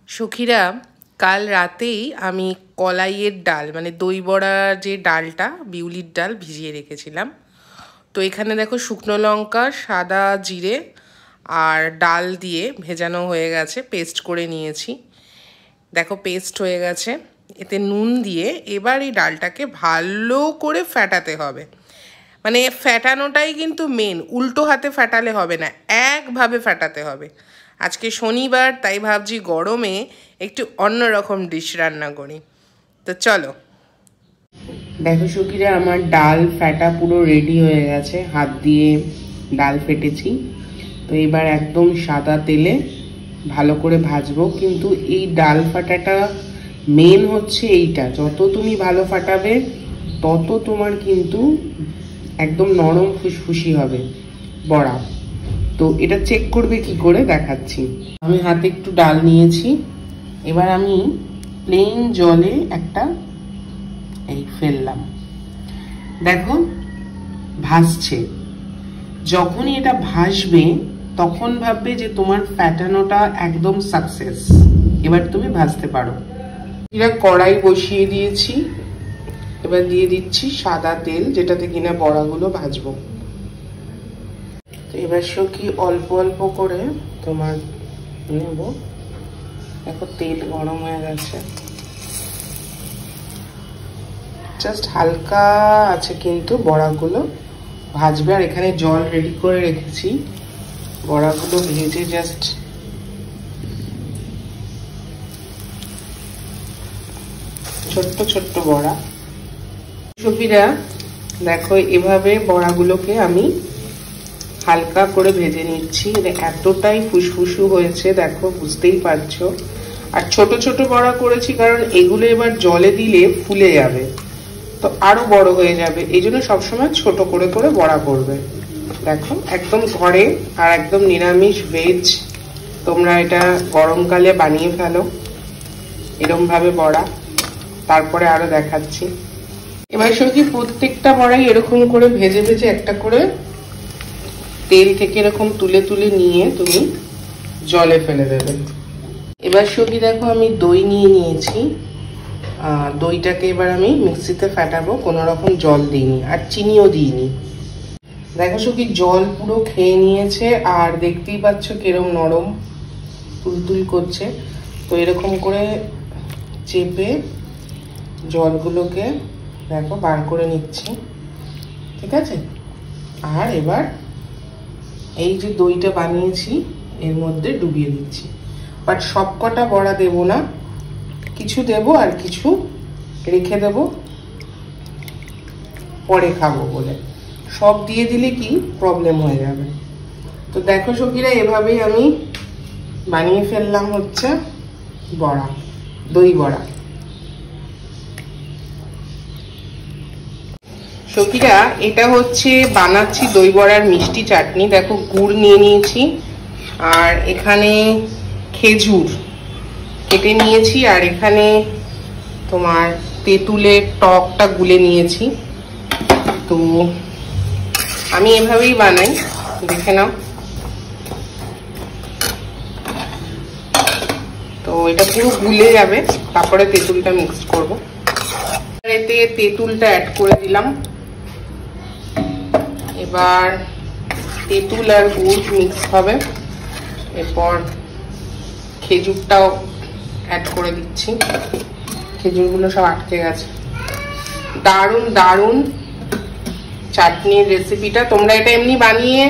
সখীরা, কাল রাতেই আমি কলাইয়ের ডাল মানে দই বড়ার যে ডালটা বিউলির ডাল ভিজিয়ে রেখেছিলাম। তো এখানে দেখো শুকনো লঙ্কা, সাদা জিরে আর ডাল দিয়ে ভেজানো হয়ে গেছে, পেস্ট করে নিয়েছি। দেখো পেস্ট হয়ে গেছে। এতে নুন দিয়ে এবার এই ডালটাকে ভালো করে ফ্যাটাতে হবে। মানে ফ্যাটানোটাই কিন্তু মেন, উল্টো হাতে ফ্যাটালে হবে না, একভাবে ফ্যাটাতে হবে। আজকে শনিবার, তাই ভাবছি গরমে একটু অন্যরকম ডিশ রান্না করি। তো চলো। দেখো সখীরা, আমার ডাল ফ্যাটা পুরো রেডি হয়ে গেছে। হাত দিয়ে ডাল ফেটেছি। তো এবার একদম সাদা তেলে ভালো করে ভাজবো। কিন্তু এই ডাল ফাটাটা মেন হচ্ছে এইটা, যত তুমি ভালো ফাটাবে তত তোমার কিন্তু একদম নরম ফুসফুসি হবে বড়া। তো এটা চেক করবে কি করে দেখাচ্ছি। আমি হাতে একটু ডাল নিয়েছি। এবার আমি প্লেন জলে একটা এই ফেললাম। দেখো ভাসছে। যখনই এটা ভাসবে তখন ভাববে যে তোমার ফ্যাটানোটা একদম সাকসেস, এবার তুমি ভাজতে পারো। এটা কড়াই বসিয়ে দিয়েছি। এবার দিয়ে দিচ্ছি সাদা তেল, যেটাতে কিনা বড়াগুলো ভাজবো। তো এবার সখী অল্প অল্প করে তোমার নেব। দেখো তেল গরম হয়ে গেছে, জাস্ট হালকা আছে কিন্তু বড়াগুলো ভাজবে। আর এখানে জল রেডি করে রেখেছি, বড়াগুলো ভেজে জাস্ট ছোট্ট ছোট্ট বড়া। সখীরা দেখো, এভাবে বড়াগুলোকে আমি হালকা করে ভেজে নিচ্ছি। এতটাই ফুসফুসু হয়েছে দেখো, বুঝতেই পারছো। আর ছোট ছোট বড়া করেছি কারণ এগুলো এবার জলে দিলে ফুলে যাবে, তো আরো বড় হয়ে যাবে। এই জন্য সবসময় ছোট করে করে বড়া করবে। দেখো একদম ঘরে আর একদম নিরামিষ ভেজ, তোমরা এটা গরমকালে বানিয়ে ফেলো এরকম ভাবে বড়া। তারপরে আরো দেখাচ্ছি। এবার সত্যি প্রত্যেকটা বড়াই এরকম করে ভেজে ভেজে একটা করে তেল থেকে এরকম তুলে তুলে নিয়ে তুমি জলে ফেলে দেবে। এবার সখী দেখো, আমি দই নিয়ে নিয়েছি। দইটাকে এবার আমি মিক্সিতে ফাটাবো, কোনো রকম জল দিইনি আর চিনিও দিইনি। দেখো সখী, জল পুরো খেয়ে নিয়েছে আর দেখতেই পাচ্ছ কিরম নরম তুলতুল করছে। তো এরকম করে চেপে জলগুলোকে দেখো বার করে নিচ্ছি, ঠিক আছে। আর এবার এই যে দইটা বানিয়েছি এর মধ্যে ডুবিয়ে দিচ্ছি। বাট সব কটা বড়া দেবো না, কিছু দেবো আর কিছু রেখে দেবো পরে খাবো বলে। সব দিয়ে দিলে কি প্রবলেম হয়ে যাবে। তো দেখো সখীরা, এভাবেই আমি বানিয়ে ফেললাম হচ্ছে বড়া, দই বড়া। সখীরা, এটা হচ্ছে বানাচ্ছি দই বড়ার মিষ্টি চাটনি। দেখো গুড় নিয়ে নিয়েছি আর এখানে খেজুর কেটে নিয়েছি আর এখানে তোমার তেঁতুলের টকটা গুলে নিয়েছি। তো আমি এভাবেই বানাই, দেখে নাও। তো এটা পুরো গুলে যাবে, তারপরে তেঁতুলটা মিক্স করব। এতে তেঁতুলটা অ্যাড করে দিলাম। এবার তেঁতুল আর গুড় মিক্স হবে। এরপর খেজুরটাও অ্যাড করে দিচ্ছি। খেজুরগুলো সব আটকে গেছে। দারুণ দারুণ চাটনির রেসিপিটা। তোমরা এটা এমনি বানিয়ে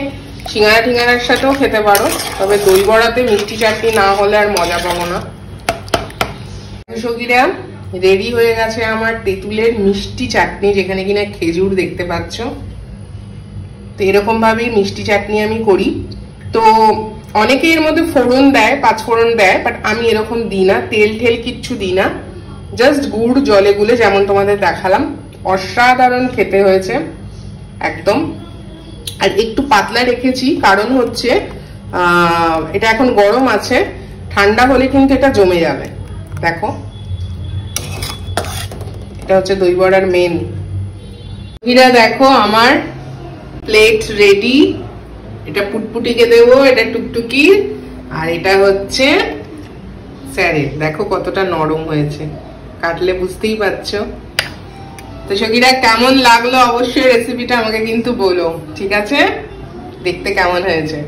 সিঙ্গারা টিঙ্গারার সাথেও খেতে পারো, তবে দই বড়াতে মিষ্টি চাটনি না হলে আর মজা পাবো না। সখীরা, রেডি হয়ে গেছে আমার তেঁতুলের মিষ্টি চাটনি, যেখানে কিনা খেজুর দেখতে পাচ্ছ। তো এরকম ভাবেই মিষ্টি চাটনি আমি করি। তো অনেকে এর মধ্যে ফোড়ন দেয়, 5 ফোড়ন দেয়, বাট আমি এরকম দিই না, তেল ঠেল কিচ্ছু দিই না। জাস্ট গুড় জলে গুলে যেমন তোমাদের দেখালাম। অসাধারণ খেতে হয়েছে একদম। আর একটু পাতলা রেখেছি কারণ হচ্ছে এটা এখন গরম আছে, ঠান্ডা হলে কিন্তু এটা জমে যাবে। দেখো এটা হচ্ছে দই বড়ার মেন। দেখো আমার প্লেট রেডি। এটা পুটপুটিকে দেবো, এটা টুকটুকি, আর এটা হচ্ছে স্যারের, দেখো কতটা নরম হয়েছে, কাটলে বুঝতেই পারছো। তো সখীরা কেমন লাগলো অবশ্যই রেসিপিটা আমাকে কিন্তু বলো, ঠিক আছে? দেখতে কেমন হয়েছে।